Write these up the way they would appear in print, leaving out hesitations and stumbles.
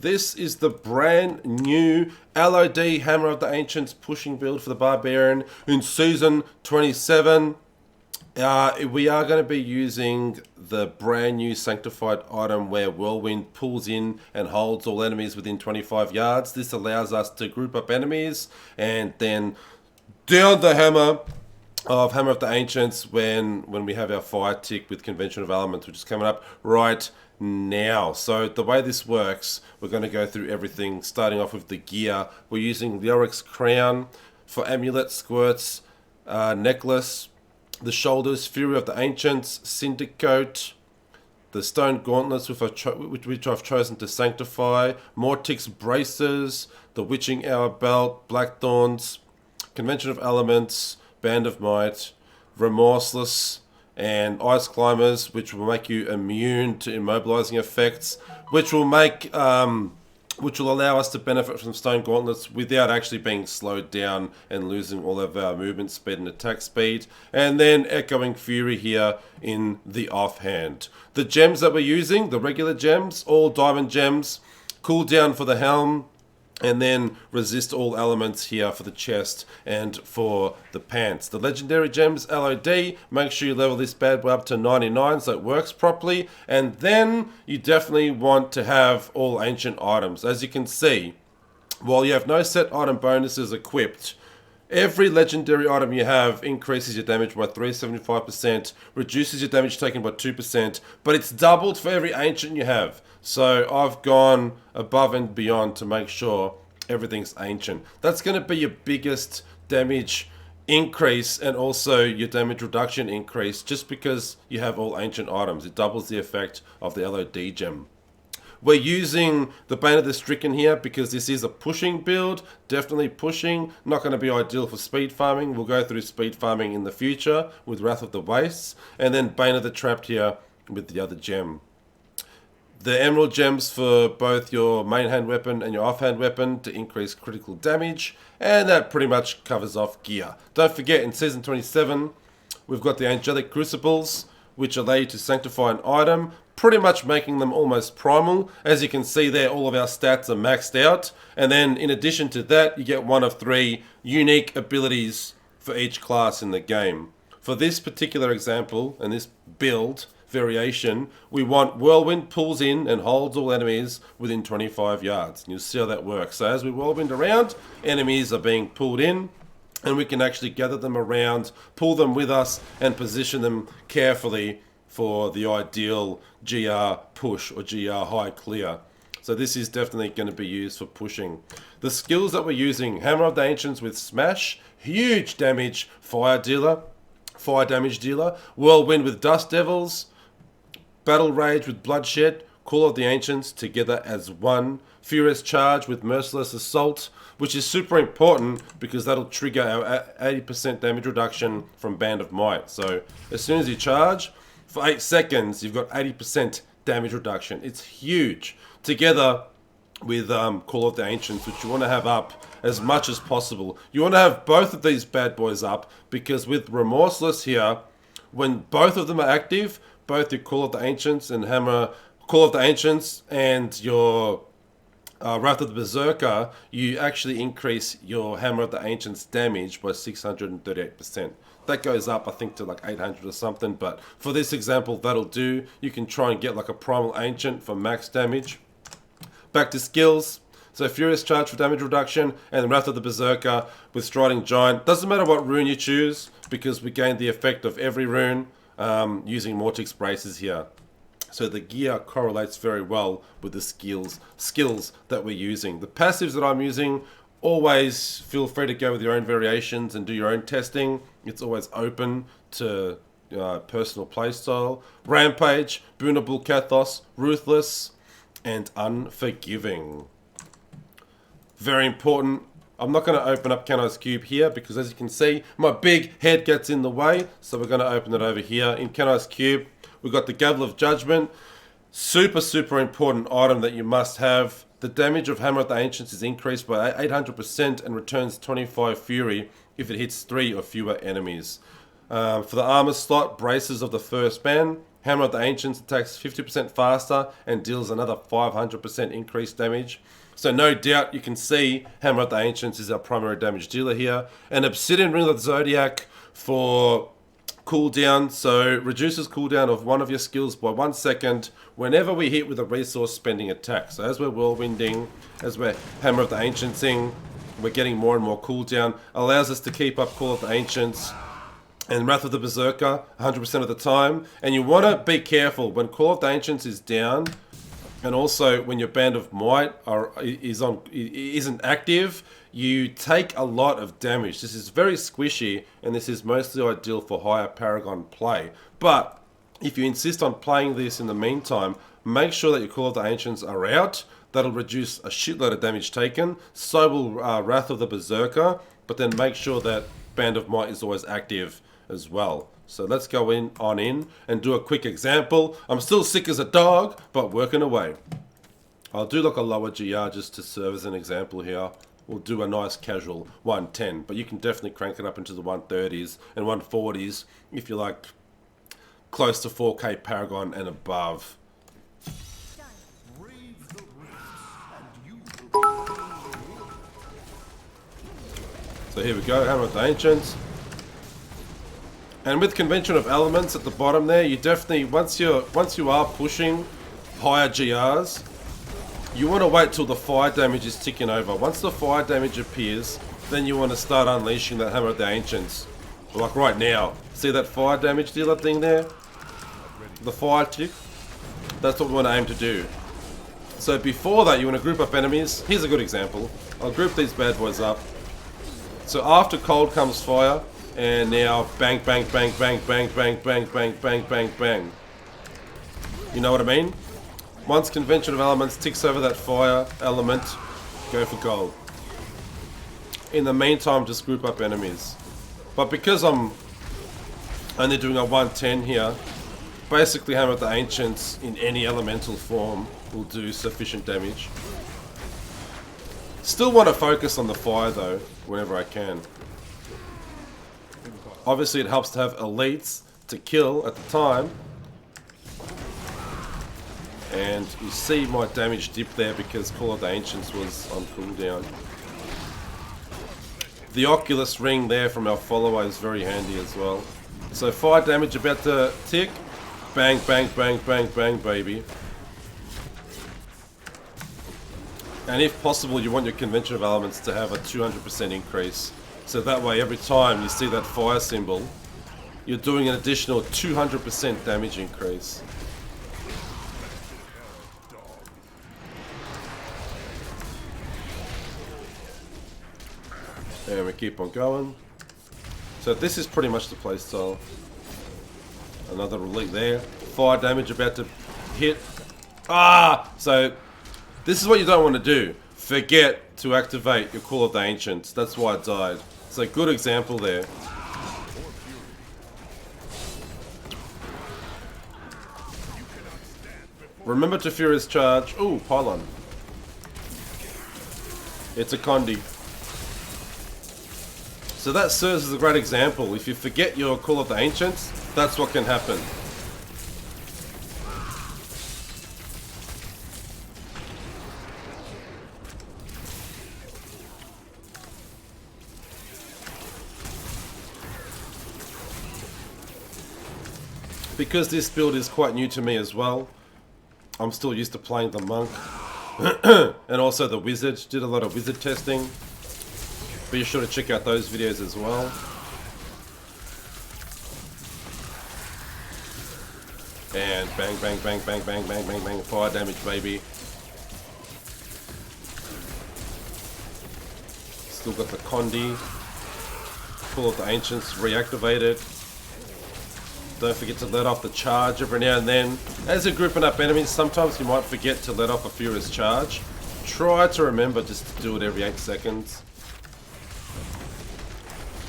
This is the brand new LOD Hammer of the Ancients pushing build for the Barbarian in Season 27. We are going to be using the brand new sanctified item where Whirlwind pulls in and holds all enemies within 25 yards. This allows us to group up enemies and then down the Hammer of the Ancients when we have our fire tick with Convention of Elements, which is coming up right now. So the way this works, we're going to go through everything, starting off with the gear. We're using Leoric's Crown for amulet, squirts, necklace, the shoulders, Fury of the Ancients, Syndicote, the stone gauntlets which I've chosen to sanctify, Mortix braces, the witching hour belt, blackthorns, Convention of Elements, Band of Might, Remorseless, and Ice Climbers, which will make you immune to immobilizing effects, which will allow us to benefit from stone gauntlets without actually being slowed down and losing all of our movement speed and attack speed. And then Echoing Fury here in the offhand. The gems that we're using, the regular gems, all diamond gems, cooldown for the helm, and then resist all elements here for the chest and for the pants. The legendary gems, LOD, make sure you level this bad boy up to 99 so it works properly. And then you definitely want to have all ancient items. As you can see, while you have no set item bonuses equipped, every legendary item you have increases your damage by 375%, reduces your damage taken by 2%, but it's doubled for every ancient you have. So I've gone above and beyond to make sure everything's ancient. That's going to be your biggest damage increase and also your damage reduction increase just because you have all ancient items. It doubles the effect of the LOD gem. We're using the Bane of the Stricken here because this is a pushing build, definitely pushing, not going to be ideal for speed farming. We'll go through speed farming in the future with Wrath of the Wastes, and then Bane of the Trapped here with the other gem. The emerald gems for both your main hand weapon and your offhand weapon to increase critical damage, and that pretty much covers off gear. Don't forget, in Season 27, we've got the Angelic Crucibles, which allow you to sanctify an item, pretty much making them almost primal. As you can see there, all of our stats are maxed out. And then in addition to that, you get one of 3 unique abilities for each class in the game. For this particular example, and this build variation, we want Whirlwind pulls in and holds all enemies within 25 yards. And you'll see how that works. So as we whirlwind around, enemies are being pulled in, and we can actually gather them around, pull them with us, and position them carefully for the ideal GR push or GR high clear. So this is definitely going to be used for pushing. The skills that we're using, Hammer of the Ancients with Smash, huge damage, fire damage dealer, Whirlwind with Dust Devils, Battle Rage with Bloodshed, Call of the Ancients together as one, Furious Charge with Merciless Assault, which is super important because that'll trigger our 80% damage reduction from Band of Might. So as soon as you charge, for 8 seconds, you've got 80% damage reduction. It's huge. Together with Call of the Ancients, which you want to have up as much as possible. You want to have both of these bad boys up because with Remorseless here, when both of them are active, both your Call of the Ancients and Call of the Ancients and your Wrath of the Berserker, you actually increase your Hammer of the Ancients damage by 638%. That goes up, I think, to like 800 or something, but for this example, that'll do. You can try and get like a Primal Ancient for max damage. Back to skills. So Furious Charge for damage reduction, and Wrath of the Berserker with Striding Giant. Doesn't matter what rune you choose, because we gain the effect of every rune using Mortix braces here. So the gear correlates very well with the skills that we're using. The passives that I'm using, always feel free to go with your own variations and do your own testing. It's always open to personal playstyle. Rampage, Boonable Kathos, Ruthless, and Unforgiving. Very important. I'm not going to open up Kano's Cube here because, as you can see, my big head gets in the way. So we're going to open it over here. In Kano's Cube, we've got the Gavel of Judgment. Super, super important item that you must have. The damage of Hammer of the Ancients is increased by 800% and returns 25 Fury if it hits 3 or fewer enemies. For the armor slot, Braces of the First Man. Hammer of the Ancients attacks 50% faster and deals another 500% increased damage. So no doubt you can see Hammer of the Ancients is our primary damage dealer here. And Obsidian Ring of the Zodiac for cooldown, so reduces cooldown of one of your skills by 1 second whenever we hit with a resource spending attack. So as we're whirlwinding, as we're Hammer of the Ancientsing, we're getting more and more cooldown. Allows us to keep up Call of the Ancients and Wrath of the Berserker 100% of the time. And you want to be careful when Call of the Ancients is down, and also when your Band of Might isn't active, you take a lot of damage. This is very squishy, and this is mostly ideal for higher Paragon play. But if you insist on playing this in the meantime, make sure that your Call of the Ancients are out. That'll reduce a shitload of damage taken. So will Wrath of the Berserker, but then make sure that Band of Might is always active as well. So let's go in and do a quick example. I'm still sick as a dog, but working away. I'll do like a lower GR just to serve as an example here. We'll do a nice casual 110, but you can definitely crank it up into the 130s and 140s if you like close to 4K Paragon and above. So here we go, Hammer of the Ancients. And with Convention of Elements at the bottom there, you definitely, once you are pushing higher GRs, you want to wait till the fire damage is ticking over. Once the fire damage appears, then you want to start unleashing that Hammer of the Ancients. Like right now. See that fire damage dealer thing there? The fire tick? That's what we want to aim to do. So before that, you want to group up enemies. Here's a good example. I'll group these bad boys up. So after cold comes fire, and now bang, bang, bang, bang, bang, bang, bang, bang, bang, bang, bang. You know what I mean? Once Convention of Elements ticks over that fire element, go for gold. In the meantime, just group up enemies. But because I'm only doing a 110 here, basically Hammer of the Ancients in any elemental form will do sufficient damage. Still want to focus on the fire though, whenever I can. Obviously it helps to have elites to kill at the time. And you see my damage dip there because Call of the Ancients was on cooldown. The Oculus ring there from our follower is very handy as well. So fire damage about to tick. Bang, bang, bang, bang, bang, baby. And if possible, you want your Convention of Elements to have a 200% increase. So that way, every time you see that fire symbol, you're doing an additional 200% damage increase. And we keep on going. So this is pretty much the playstyle. Another elite there. Fire damage about to hit. So this is what you don't want to do. Forget to activate your Call of the Ancients. That's why it died. So good example there. Remember to Furious Charge. Ooh, Pylon. It's a Condi. So that serves as a great example. If you forget your Call of the Ancients, that's what can happen. Because this build is quite new to me as well, I'm still used to playing the Monk and also the Wizard. Did a lot of Wizard testing. Be sure to check out those videos as well. And bang, bang, bang, bang, bang, bang, bang, bang, fire damage, baby. Still got the Condi. Call of the Ancients reactivated. Don't forget to let off the charge every now and then. As you're grouping up enemies, sometimes you might forget to let off a Furious Charge. Try to remember just to do it every 8 seconds.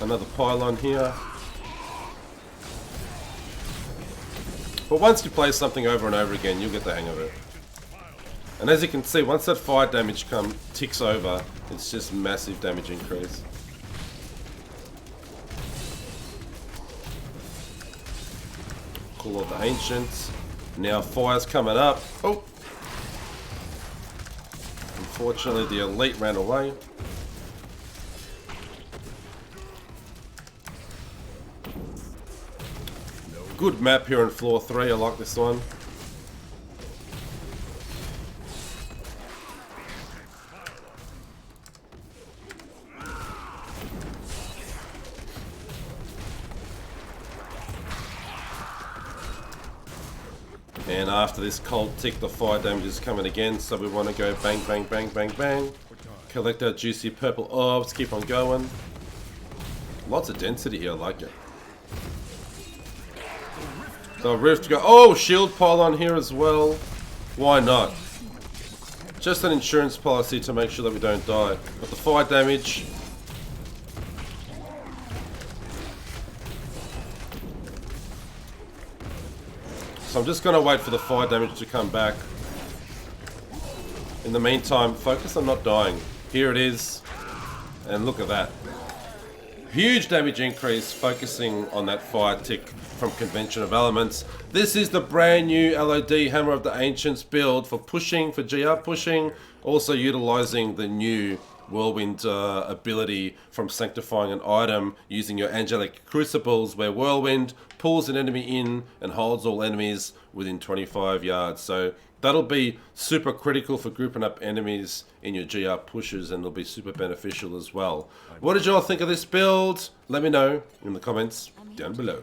Another Pylon here. But once you play something over and over again, you'll get the hang of it. And as you can see, once that fire damage ticks over, it's just massive damage increase. Oracle of the Ancients. Now fire's coming up. Oh! Unfortunately, the elite ran away. Good map here on floor 3. I like this one. And after this cold tick, the fire damage is coming again, so we want to go bang, bang, bang, bang, bang. Collect our juicy purple orbs, keep on going. Lots of density here, I like it. The rift go. Oh, shield pylon here as well. Why not? Just an insurance policy to make sure that we don't die. But the fire damage. So I'm just going to wait for the fire damage to come back. In the meantime, focus on not dying. Here it is. And look at that. Huge damage increase, focusing on that fire tick from Convention of Elements. This is the brand new LOD Hammer of the Ancients build for pushing, for GR pushing. Also utilizing the new Whirlwind ability from sanctifying an item using your Angelic Crucibles, where Whirlwind pulls an enemy in and holds all enemies within 25 yards. So that'll be super critical for grouping up enemies in your GR pushes, and it'll be super beneficial as well. What did y'all think of this build? Let me know in the comments down below.